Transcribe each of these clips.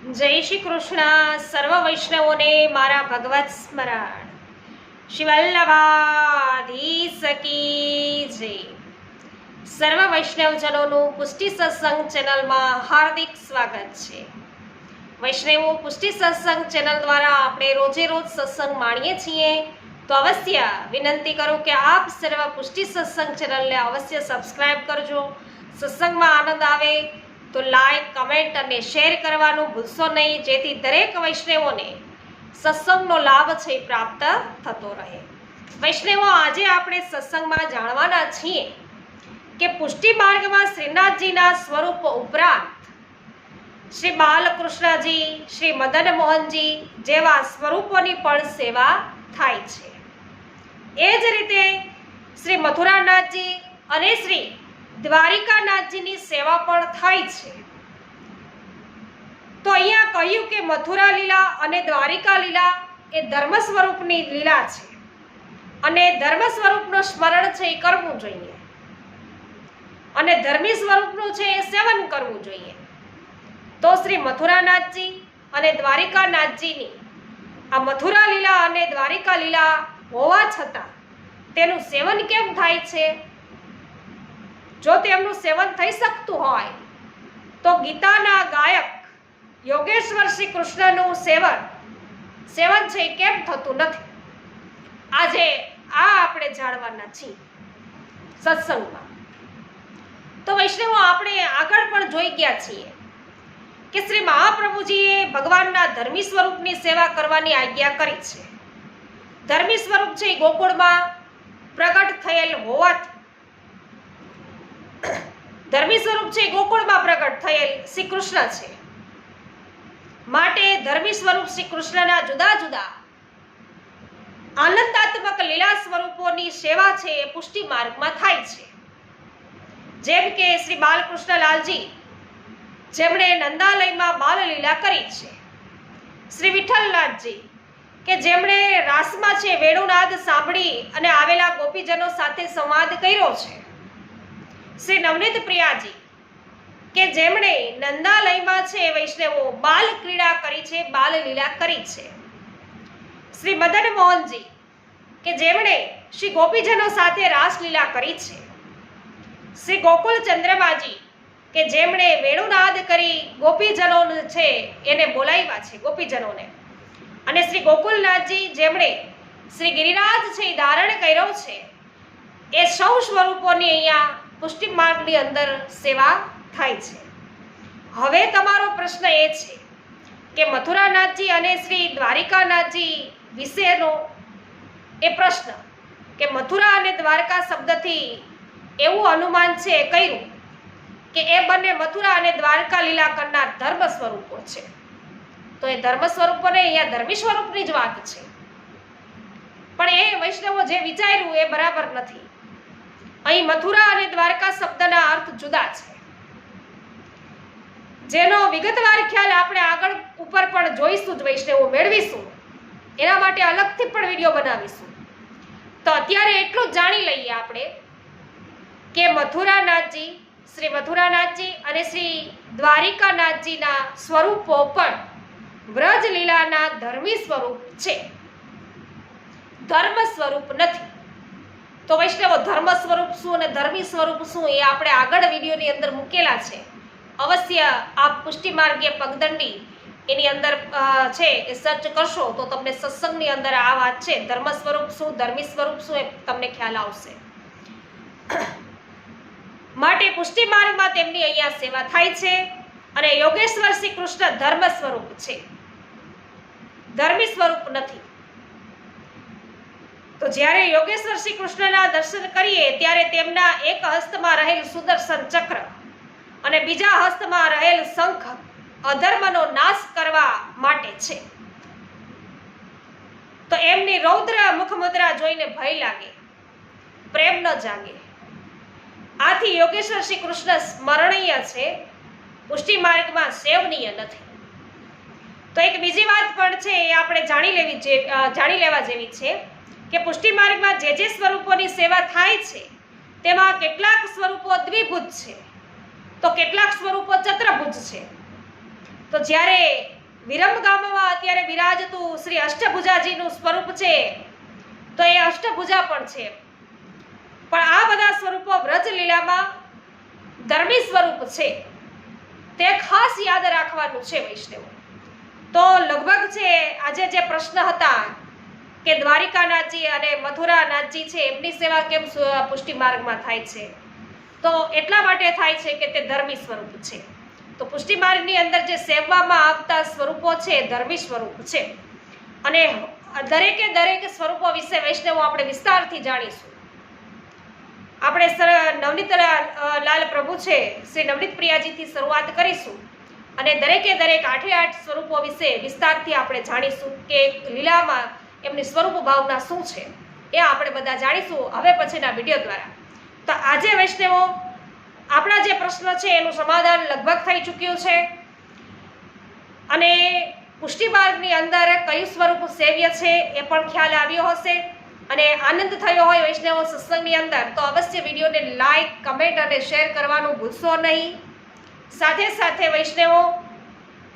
જય શ્રી કૃષ્ણ. સર્વ વૈષ્ણવોને મારા ભગવત સ્મરણ. શ્રી વલ્લભાધીશ કી જય. સર્વ વૈષ્ણવજનોનું પુષ્ટિ સત્સંગ ચેનલમાં હાર્દિક સ્વાગત છે. વૈષ્ણવો, પુષ્ટિ સત્સંગ ચેનલ દ્વારા આપણે રોજે રોજ સત્સંગ માણીએ છીએ, તો અવશ્ય વિનંતી કરું કે આપ સર્વ પુષ્ટિ સત્સંગ ચેનલને અવશ્ય સબસ્ક્રાઇબ કરજો. સત્સંગમાં આનંદ આવે તો લાઈક, કમેન્ટ અને શેર કરવાનું ભૂલશો નહીં, જેથી દરેક વૈષ્ણવોને સત્સંગનો લાભ છે પ્રાપ્ત થતો રહે. વૈષ્ણવો, આજે આપણે સત્સંગમાં જાણવાના છીએ કે પુષ્ટિ માર્ગમાં શ્રીનાથજીના સ્વરૂપ ઉપરાંત શ્રી બાલકૃષ્ણજી, શ્રી મદન મોહનજી જેવા સ્વરૂપોની પણ સેવા થાય છે. એ જ રીતે શ્રી મથુરાનાથજી અને શ્રી દ્વારિકાનાથજીની સેવા પણ થાય છે. તો અહીંયા કહ્યું કે મથુરા લીલા અને દ્વારિકા લીલા એ ધર્મ સ્વરૂપની લીલા છે અને ધર્મ સ્વરૂપનું સ્મરણ છે એ કરવું જોઈએ અને ધર્મી સ્વરૂપનું છે એ સેવન કરવું જોઈએ. તો શ્રી મથુરાનાથજી અને દ્વારિકાનાથજીની આ મથુરા લીલા અને દ્વારિકા લીલા હોવા છતાં તેનું સેવન કેમ થાય છે? જો તેમનું સેવન થઈ શકતું હોય તો ગીતાના ગાયક યોગેશ્વર શ્રી કૃષ્ણનું સેવન છે કેમ થતું નથી? આજે આ આપણે જાણવાના છીએ સત્સંગમાં. તો વૈષ્ણવો, આપણે આગળ પણ જોઈ ગયા છીએ કે શ્રી મહાપ્રભુજીએ ભગવાનના ધર્મી સ્વરૂપની સેવા કરવાની આજ્ઞા કરી છે. ધર્મી સ્વરૂપ છે ગોકુળમાં પ્રગટ થયેલ હોવાથી, ધર્મી સ્વરૂપ છે ગોકુળમાં પ્રગટ થયેલ શ્રી કૃષ્ણ છે, માટે ધર્મી સ્વરૂપ શ્રી કૃષ્ણના જુદા જુદા આનંદાત્મક લીલા સ્વરૂપોની સેવા છે એ પુષ્ટિ માર્ગમાં થાય છે. જેમ કે શ્રી બાલકૃષ્ણલાલજી, જેમણે નંદાલયમાં બાલલીલા કરી છે. શ્રી વિઠ્ઠલનાથજી, કે જેમણે રાસમાં છે વેણુનાદ સાંભળી અને આવેલા ગોપીજનો સાથે સંવાદ કર્યો છે. શ્રી નવનીત પ્રિયાજી, કે જેમણે નંદાલયમાં છે વૈષ્ણવો બાલ ક્રીડા કરી છે, બાલ લીલા કરી છે. શ્રી મદન મોહનજી, કે જેમણે શ્રી ગોપીજનો સાથે રાસલીલા કરી છે. શ્રી ગોકુલ ચંદ્રમાજી, કે જેમણે વેણુનાદ કરી ગોપીજનો છે એને બોલાવ્યા છે, ગોપીજનોને. અને શ્રી ગોકુલનાથજી, જેમણે શ્રી ગિરિરાજ છે એ ધારણ કર્યો છે. એ સૌ સ્વરૂપોની અહીંયા પુષ્ટિ માર્ગની અંદર સેવા થાય છે. હવે તમારો પ્રશ્ન એ છે કે મથુરાનાથજી અને શ્રી દ્વારિકાનાથજી વિશેનો એ પ્રશ્ન કે મથુરા અને દ્વારકા શબ્દથી એવું અનુમાન છે કર્યું કે એ બંને મથુરા અને દ્વારકા લીલા કરનાર ધર્મ સ્વરૂપો છે. તો એ ધર્મ સ્વરૂપોને અહીંયા ધર્મી સ્વરૂપની જ વાત છે. પણ એ વૈષ્ણવો જે વિચાર્યું એ બરાબર નથી. અહીં મથુરા અને દ્વારકા શબ્દના અર્થ જુદા છે, જેનો વિગતવાર ખ્યાલ આપણે આગળ ઉપર પણ જોઈશું જ વૈષ્ણવો, મેળવીશું. એના માટે અલગથી પણ વિડીયો બનાવીશું. તો અત્યારે એટલું જ જાણી લઈએ આપણે કે મથુરાનાથજી, શ્રી મથુરાનાથજી અને શ્રી દ્વારિકાનાથજીના સ્વરૂપો પણ વ્રજ લીલાના ધર્મી સ્વરૂપ છે, ધર્મ સ્વરૂપ નથી. તો વૈષ્ણવો, ધર્મ સ્વરૂપ શું અને ધર્મી સ્વરૂપ શું એ આપણે આગળ વિડીયોની અંદર મૂકેલા છે. અવશ્ય આપ પુષ્ટિ માર્ગીય પગદંડી એની અંદર છે એ સર્ચ કરશો તો તમને સત્સંગની અંદર આ વાત છે, ધર્મ સ્વરૂપ શું, ધર્મી સ્વરૂપ શું, એ તમને ખ્યાલ આવશે. માટે પુષ્ટિ માર્ગમાં તેમની અહીંયા સેવા થાય છે. અને યોગેશ્વર શ્રી કૃષ્ણ ધર્મ સ્વરૂપ છે, ધર્મી સ્વરૂપ નથી. તો જ્યારે યોગેશ્વર શ્રી કૃષ્ણના દર્શન કરીએ ત્યારે તેમના એક હસ્તમાં રહેલ સુદર્શન ચક્ર અને બીજા હસ્તમાં રહેલ શંખ અધર્મનો નાશ કરવા માટે છે. તો એમની રૌદ્ર મુખમુદ્રા જોઈને ભય લાગે, પ્રેમ ન જાગે. આથી યોગેશ્વર શ્રી કૃષ્ણ સ્મરણીય છે, પુષ્ટિ માર્ગમાં સેવનીય નથી. તો એક બીજી વાત પણ છે એ આપણે જાણી લેવા જેવી છે કે પુષ્ટિ માર્ગમાં જે સ્વરૂપોની સેવા થાય છે તેમાં કેટલાક સ્વરૂપો દ્વિભુજ છે તો કેટલાક સ્વરૂપો ચતુર્ભુજ છે. તો જ્યારે વિરમગામમાં અત્યારે બિરાજતું શ્રી અષ્ટભુજાજીનું સ્વરૂપ છે, તો એ અષ્ટભુજા પણ છે. પણ આ બધા સ્વરૂપો વ્રજલીલામાં ધર્મી સ્વરૂપ છે, તે ખાસ યાદ રાખવાનું છે વૈષ્ણવો. તો લગભગ છે આજે જે પ્રશ્ન હતા કે દ્વારિકાનાથજી અને મથુરાનાથજી છે એમની સેવા કેમ પુષ્ટિ માર્ગમાં થાય છે, તો એટલા માટે થાય છે કે તે ધર્મી સ્વરૂપ છે. તો પુષ્ટિ માર્ગની અંદર જે સેવવામાં આવતા સ્વરૂપો છે ધર્મી સ્વરૂપ છે, અને દરેકે દરેક સ્વરૂપો વિશે વૈષ્ણવો આપણે વિસ્તારથી જાણીશું. આપણે નવનીત લાલ પ્રભુ છે શ્રી નવનીત પ્રિયાજીથી શરૂઆત કરીશું, અને દરેકે દરેક 8 સ્વરૂપો વિશે વિસ્તારથી આપણે જાણીશું કે લીલામાં એમની સ્વરૂપ ભાવના શું છે, એ આપણે બધા જાણીશું હવે પછીના વિડીયો દ્વારા. તો આજે વૈષ્ણવો આપણા જે પ્રશ્ન છે એનું સમાધાન લગભગ થઈ ચૂક્યું છે, અને પુષ્ટિ માર્ગની અંદર કયું સ્વરૂપ સેવ્ય છે એ પણ ખ્યાલ આવ્યો હશે. અને આનંદ થયો હોય વૈષ્ણવો સત્સંગની અંદર તો અવશ્ય વિડીયોને લાઈક, કમેન્ટ અને શેર કરવાનું ભૂલશો નહીં. સાથે સાથે વૈષ્ણવો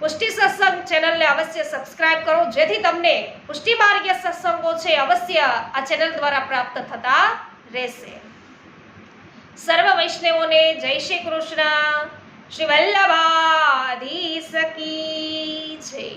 પુષ્ટિ સત્સંગ ચેનલને અવશ્ય સબસ્ક્રાઇબ કરો, જેથી તમને પુષ્ટિ માર્ગીય સત્સંગો છે અવશ્ય આ ચેનલ દ્વારા પ્રાપ્ત થતા રહેશે. સર્વ વૈષ્ણવોને જય શ્રી કૃષ્ણ. શ્રી વલ્લભાધીશ કી જય.